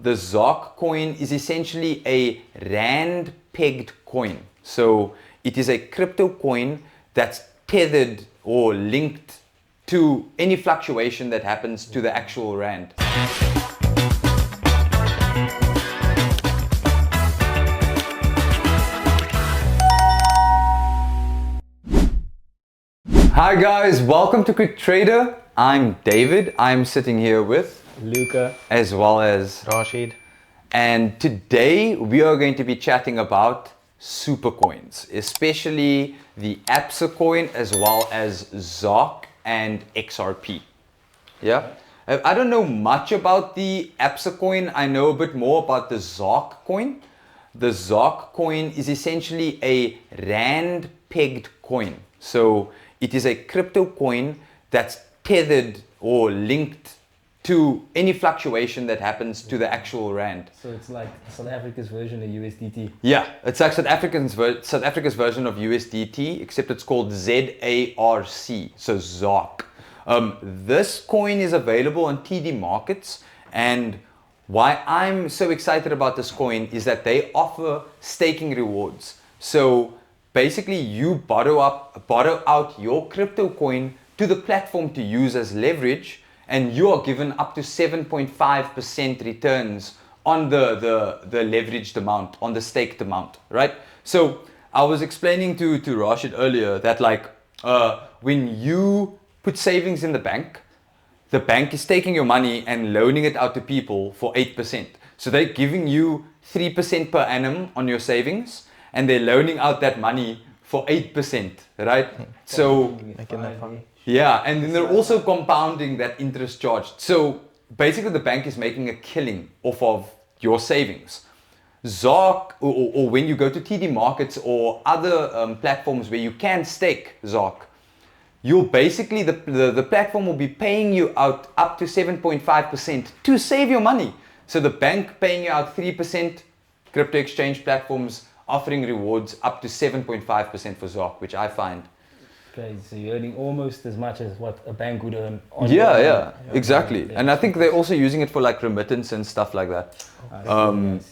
The ZOC coin is essentially a rand pegged coin. So it is a crypto coin that's tethered or linked to any fluctuation that happens to the actual rand. Hi guys, welcome to Quick Trader. I'm David. I'm sitting here with Luca, as well as Rashid. And today we are going to be chatting about super coins, especially the ABSA coin as well as ZOC and XRP. Yeah, I don't know much about the ABSA coin. I know a bit more about the ZOC coin. The ZOC coin is essentially a rand pegged coin. So it is a crypto coin that's tethered or linked to any fluctuation that happens to the actual rand. So it's like South Africa's version of USDT. Yeah, it's like South Africa's version of USDT, except it's called ZARC, so ZOC. This coin is available on TD Markets, and why I'm so excited about this coin is that they offer staking rewards. So basically you borrow out your crypto coin to the platform to use as leverage, and you are given up to 7.5% returns on the leveraged amount, on the staked amount, right? So I was explaining to Rashid earlier that when you put savings in the bank is taking your money and loaning it out to people for 8%. So they're giving you 3% per annum on your savings, and they're loaning out that money for 8%, right? So yeah, and then they're also compounding that interest charge. So basically the bank is making a killing off of your savings. ZOC, or when you go to TD Markets or other platforms where you can stake ZOC, you'll basically, the platform will be paying you out up to 7.5% to save your money. So the bank paying you out 3%, crypto exchange platforms offering rewards up to 7.5% for ZOC, which I find crazy. So you're earning almost as much as what a bank would earn on exactly. And I think they're also using it for like remittance and stuff like that.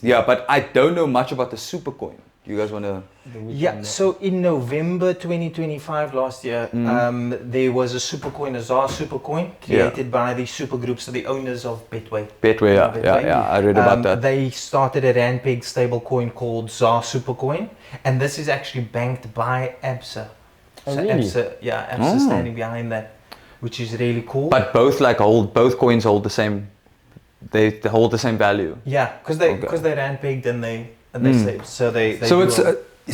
Yeah, but I don't know much about the super coin. You guys want to? Yeah, so in November 2025 last year, there was a super coin, a ZAR super coin, created by the super groups, so the owners of Betway. Betway, yeah, I read about that. They started a rand peg stable coin called ZAR super coin, and this is actually banked by ABSA. Oh, so really? ABSA standing behind that, which is really cool. But both coins hold the same. They hold the same value. Yeah, because they rand pegged and they saved. So they so it's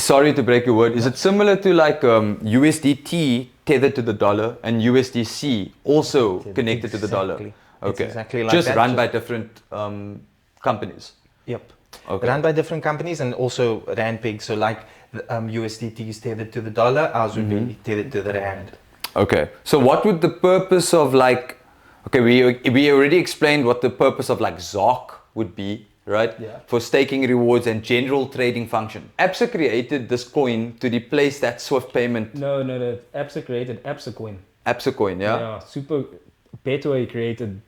sorry to break your word. Is it similar to like USDT tethered to the dollar and USDC also connected to the dollar? Okay, it's exactly like just that. run by different companies. Yep. Okay. Run by different companies and also rand peg. So like USDT is tethered to the dollar, ours would be tethered to the rand. Okay. So what would the purpose of we already explained what the purpose of like ZOC would be, right? Yeah. For staking rewards and general trading function. ABSA created this coin to replace that Swift payment. No. ABSA created ABSA coin. ABSA coin, yeah? Yeah, Betway created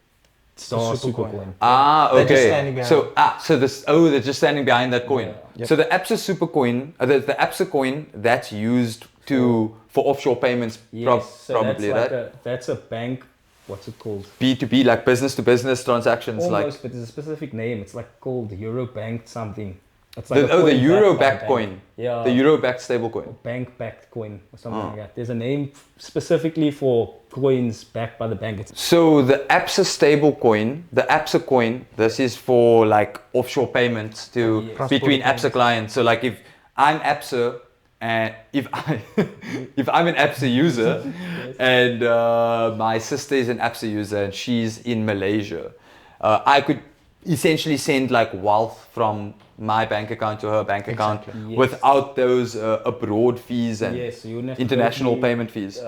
ZAR super coin. Ah, okay. They're just standing behind. They're just standing behind that coin. Yeah. Yep. So the ABSA super coin, the ABSA coin that's used for offshore payments, Yes, probably, that's right? that's a bank. What's it called? B2B, like business to business transactions, Almost, but there's a specific name. It's like called Eurobank something. It's the a coin the Euro backed backed by a coin. bank. Yeah. The Euro backed stable coin. Bank backed coin or something like that. There's a name specifically for coins backed by the bank. So the ABSA stable coin, the ABSA coin, this is for like offshore payments between ABSA clients. So like if I'm ABSA and if I'm an ABSA user and my sister is an ABSA user and she's in Malaysia, I could essentially send like wealth from my bank account to her bank account without those abroad fees and so you wouldn't have to international go payment fees.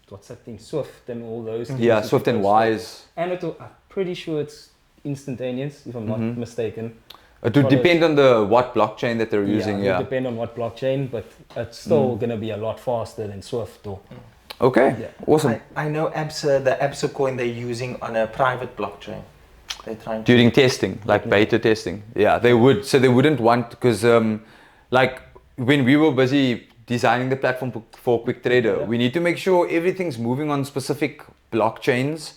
What's that thing? Swift and all those things. Yeah, Swift and Wise. And I'm pretty sure it's instantaneous, if I'm not mistaken. It would depend on what blockchain that they're using. It would depend on what blockchain, but it's still going to be a lot faster than Swift. Okay, awesome. I know the ABSA coin they're using on a private blockchain. They're trying to. During testing, like beta testing. Yeah, they would. So they wouldn't want, because like when we were busy designing the platform for Quick Trader, we need to make sure everything's moving on specific blockchains,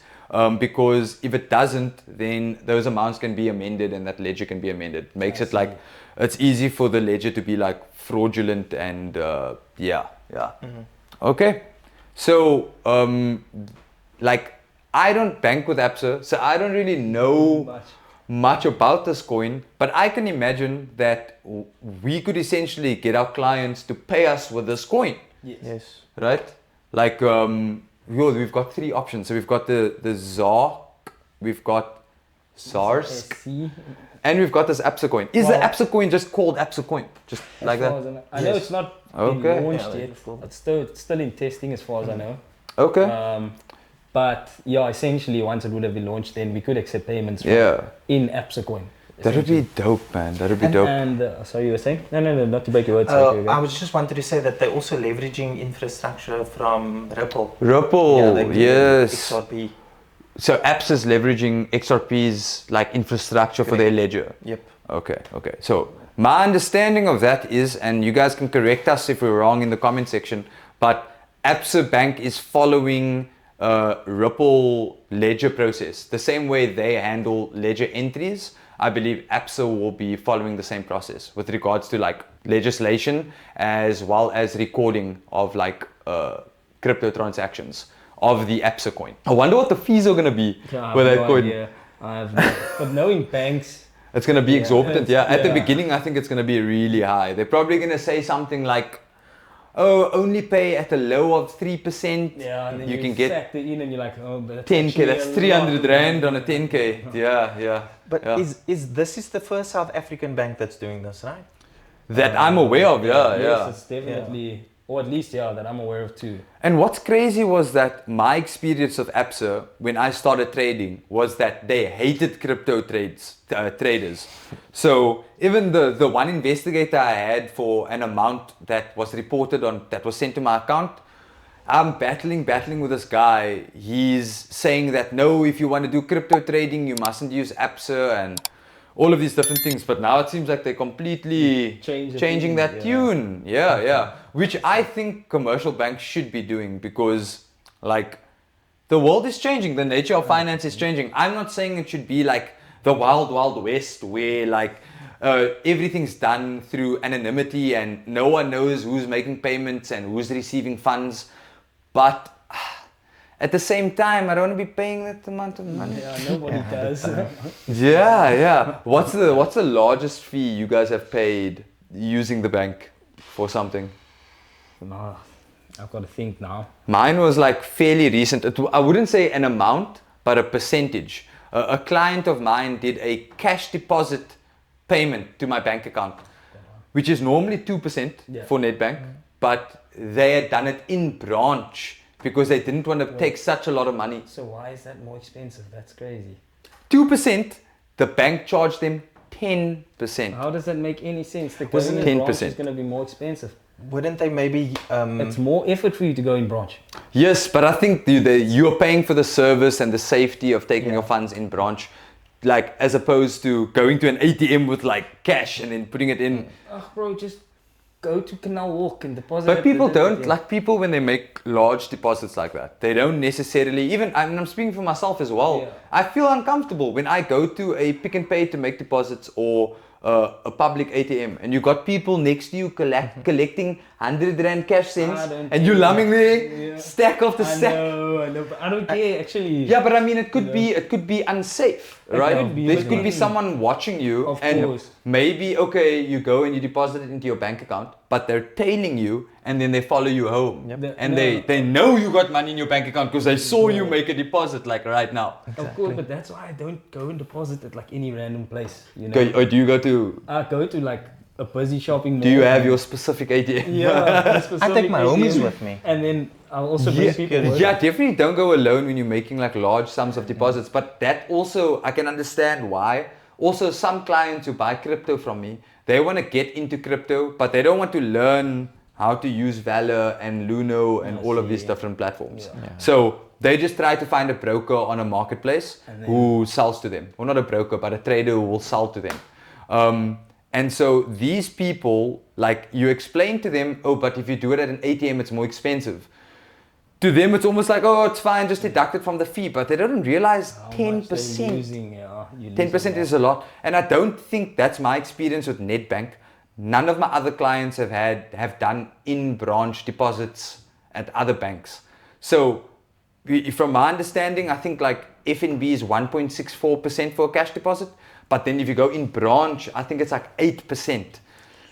because if it doesn't, then those amounts can be amended and that ledger can be amended. Makes it like, it's easy for the ledger to be like fraudulent and Okay. So like I don't bank with Absa, so I don't really know much about this coin, but I can imagine that we could essentially get our clients to pay us with this coin. Yes. Right? Like we've got 3 options. So we've got the ZARC, we've got SARSC, and we've got this Absa coin. Is the Absa coin just called Absa coin? Just like that? I know it's not been launched yet. It's still in testing as far as I know. Okay. But yeah, essentially once it would have been launched, then we could accept payments in Absa coin. That would be dope, man. That would be dope. And sorry, you were saying? No, not to break your words. I was just wanted to say that they're also leveraging infrastructure from Ripple. Ripple, yes. XRP. So Absa is leveraging XRP's like infrastructure for their ledger. Yep. Okay. So my understanding of that is, and you guys can correct us if we're wrong in the comment section, but Absa Bank is following Ripple ledger process. The same way they handle ledger entries, I believe Absa will be following the same process with regards to like legislation as well as recording of like crypto transactions of the Absa coin. I wonder what the fees are going to be with that coin. Idea. But knowing banks, it's going to be exorbitant. At the beginning, I think it's going to be really high. They're probably going to say something like, oh, only pay at a low of 3%. Yeah, and then you can get factor in and you're like, oh, but that's 10k. That's 300 rand on a 10k. Yeah. But is this the first South African bank that's doing this, right? That I'm aware of. Yes, it's definitely, or at least that I'm aware of too. And what's crazy was that my experience of Absa when I started trading was that they hated crypto traders. So even the one investigator I had for an amount that was reported on, that was sent to my account, I'm battling with this guy. He's saying that no, if you want to do crypto trading, you mustn't use Absa and all of these different things. But now it seems like they're completely changing that tune. Yeah. Which I think commercial banks should be doing, because like the world is changing. The nature of finance is changing. I'm not saying it should be like the wild west where like everything's done through anonymity and no one knows who's making payments and who's receiving funds. But at the same time, I don't want to be paying that amount of money. Yeah, nobody does. Yeah. What's the largest fee you guys have paid using the bank for something? No, I've got to think now. Mine was like fairly recent. I wouldn't say an amount, but a percentage. A client of mine did a cash deposit payment to my bank account, which is normally 2% for Nedbank, but they had done it in branch because they didn't want to take such a lot of money. So why is that more expensive? That's crazy. 2%, the bank charged them 10%. How does that make any sense? The Was it 10%? branch is going to be more expensive. Wouldn't they maybe... It's more effort for you to go in branch. Yes, but I think you are paying for the service and the safety of taking your funds in branch, like as opposed to going to an ATM with like cash and then putting it in. Oh, bro, just go to Canal Walk and deposit. But people don't, like people when they make large deposits like that, they don't necessarily, even, I'm speaking for myself as well, I feel uncomfortable when I go to a Pick n Pay to make deposits or a public ATM and you got people next to you collecting 100 rand cash cents and you lumming there, stack after stack. I know, but I don't care actually. Yeah, but I mean it could be unsafe, right? There could be someone watching you and maybe you go and you deposit it into your bank account, but they're tailing you and then they follow you home. And they know you got money in your bank account because they saw you make a deposit like right now. Exactly. Of course, but that's why I don't go and deposit at like any random place. You know? Or do you go to... I go to like a busy shopping mall. Do you have your specific ATM? Yeah, I take my homies with me. And then I'll also bring people with. Yeah, definitely don't go alone when you're making like large sums of deposits. But that also, I can understand why. Also, some clients who buy crypto from me, they want to get into crypto, but they don't want to learn how to use Valor and Luno and I all of these see. different platforms. Yeah. So they just try to find a broker on a marketplace And then- who sells to them. Well, not a broker, but a trader who will sell to them. And so these people, like you explain to them, oh, but if you do it at an ATM, it's more expensive. To them, it's almost like, oh, it's fine, just deduct it from the fee. But they don't realize How much 10%. they're losing, yeah, you're 10% losing is a lot, and I don't think that's my experience with Nedbank. None of my other clients have done in-branch deposits at other banks. So, from my understanding, I think like FNB is 1.64% for a cash deposit, but then if you go in branch, I think it's like 8%.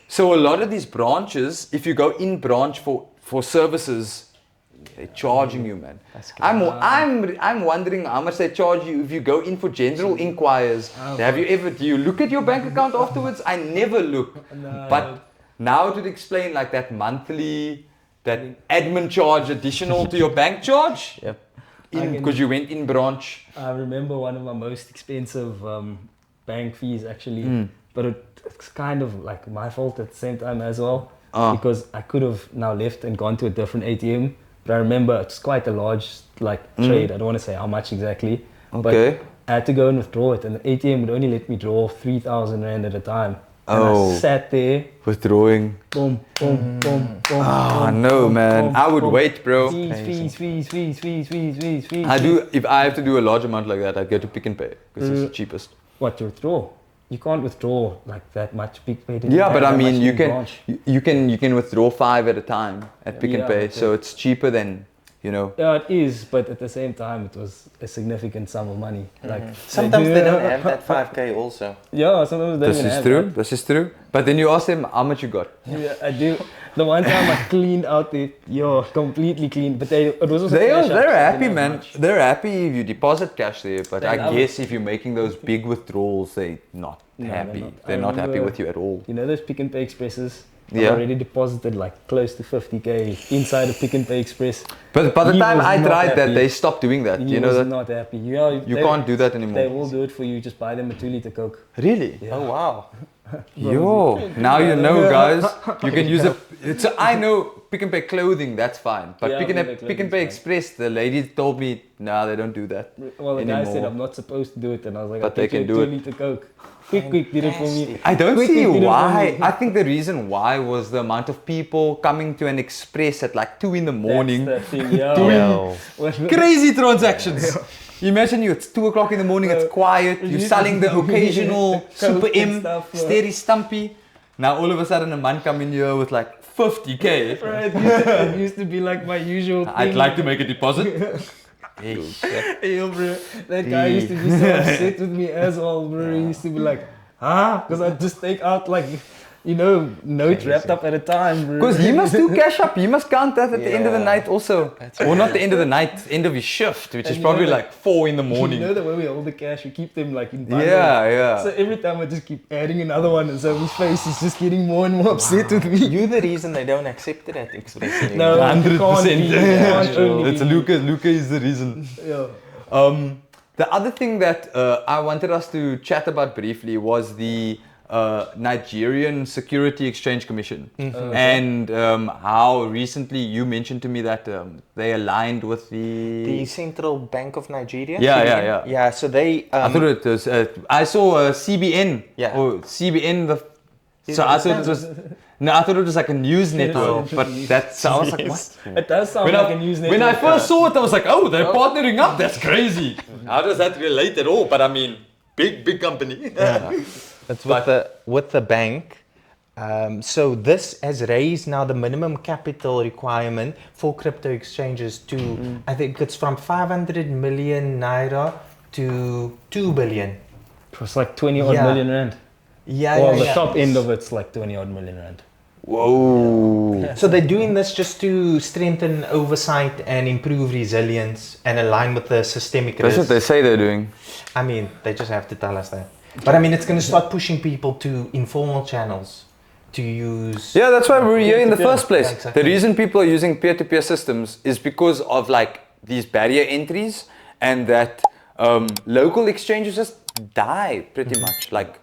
So a lot of these branches, if you go in branch for services, they're charging you, man. I'm wondering how much they charge you if you go in for general inquiries. Do you look at your bank account afterwards? I never look. No. But now to explain like that monthly, that admin charge additional to your bank charge, Yep. because you went in branch. I remember one of my most expensive bank fees actually, but it's kind of like my fault at the same time as well, because I could have now left and gone to a different ATM. But I remember it's quite a large trade. I don't want to say how much exactly, Okay. but I had to go and withdraw it, and the ATM would only let me draw 3,000 rand at a time. And Oh. I sat there, Withdrawing. boom, boom, boom, boom. Ah, boom, no, boom, man. boom, I would boom. wait, bro. Fees. I do. If I have to do a large amount like that, I go to Pick and Pay because it's the cheapest. What, to withdraw? You can't withdraw like that much. Big pay. Yeah, but I mean, you can withdraw 5 at a time at Pick and Yeah, Pay, but so it's cheaper than, you know. Yeah, it is, but at the same time, it was a significant sum of money. Like Sometimes they don't have that 5K also. Yeah, sometimes they don't This even is have true. that. This is true. But then you ask them how much you got. Yeah, I do. The one time I cleaned out completely clean, but it was also They're cash out, so they happy, didn't have man. much. They're happy if you deposit cash there, but They I love guess if you're making those big withdrawals, they're not No, happy. they're not. They're I not happy remember- with you at all. You know those Pick and Pay Expresses? I've Yeah. already deposited like close to 50k inside a Pick and Pay Express. But by the He time was I not tried that, happy. they stopped doing that. He You know was that not happy. Yeah, you can't do that anymore. They will do it for you. Just buy them a 2-liter Coke. Really? Yeah. Oh wow. Yo, now you know, guys. You can use it. I know Pick and Pay clothing, that's fine. But Yeah, Pick and Pay clothing's fine. Express, the lady told me, nah, they don't do that. Well, the guy said anymore. I'm not supposed to do it, and I was like, But I'll they get you can a do it. 2-liter Coke. Quick, did it for me. I don't Quickly see did it for why. me. I think the reason why was the amount of people coming to an express at like 2 in the morning. That's the thing, yeah. Yo. When- Crazy transactions. Imagine it's 2 o'clock in the morning, it's quiet, you're selling the occasional Super Coke and M, stuff, yeah. Steri Stumpy. Now all of a sudden a man come in here with like 50k. Right, it used to be like my usual thing. I'd like to make a deposit. Yo, bro, that guy used to be so upset with me as well, bro. He used to be like, because I'd just take out like, notes wrapped up at a time, bro. Because he must do cash up, he must count that at the end of the Yeah. night also. Or not the end of the night, end of his shift, which And is you probably know like 4 in the You morning. know the way we hold the cash, we keep them like in bundles. Yeah, So yeah. every time I just keep adding another one, and so his face is just getting more and more upset with me. You're the reason they don't accept it at Express anymore. No, 100%. Can't only It's be- Luca is the reason. Yeah. The other thing that I wanted us to chat about briefly was the Nigerian Security Exchange Commission, and how recently you mentioned to me that they aligned with The Central Bank of Nigeria. Yeah, CBN? yeah, yeah. Yeah, so they. I thought it was. I saw CBN. Yeah. Or CBN. So I thought it was. No, I thought it was like a news network, but that sounds like what? It does sound like a news network. When I first saw it, I was like, oh, they're partnering up. That's crazy. How does that relate at all? But I mean, big company. It's with the bank. So this has raised now the minimum capital requirement for crypto exchanges to, I think it's from 500 million naira to 2 billion. It was like 20 odd Yeah. million rand. Yeah, Well, yeah, the yeah. top end of it's like 20 odd million rand. Whoa. So they're doing this just to strengthen oversight and improve resilience and align with the systemic That's what risk. they say they're doing. I mean, they just have to tell us that. But I mean, it's going to start pushing people to informal channels to use. Yeah, that's why we're here in the Peer-to-peer. first place. Yeah, exactly. The reason people are using peer-to-peer systems is because of like these barrier entries, and that local exchanges just die pretty much. Like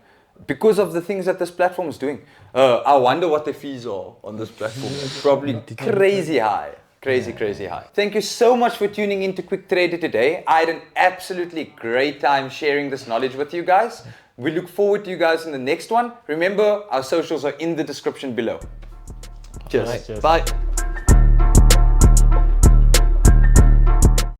because of the things that this platform is doing. I wonder what the fees are on this platform. Probably crazy high. Crazy high. Thank you so much for tuning in to Quick Trader today. I had an absolutely great time sharing this knowledge with you guys. We look forward to you guys in the next one. Remember, our socials are in the description below. Cheers. Cheers. Bye.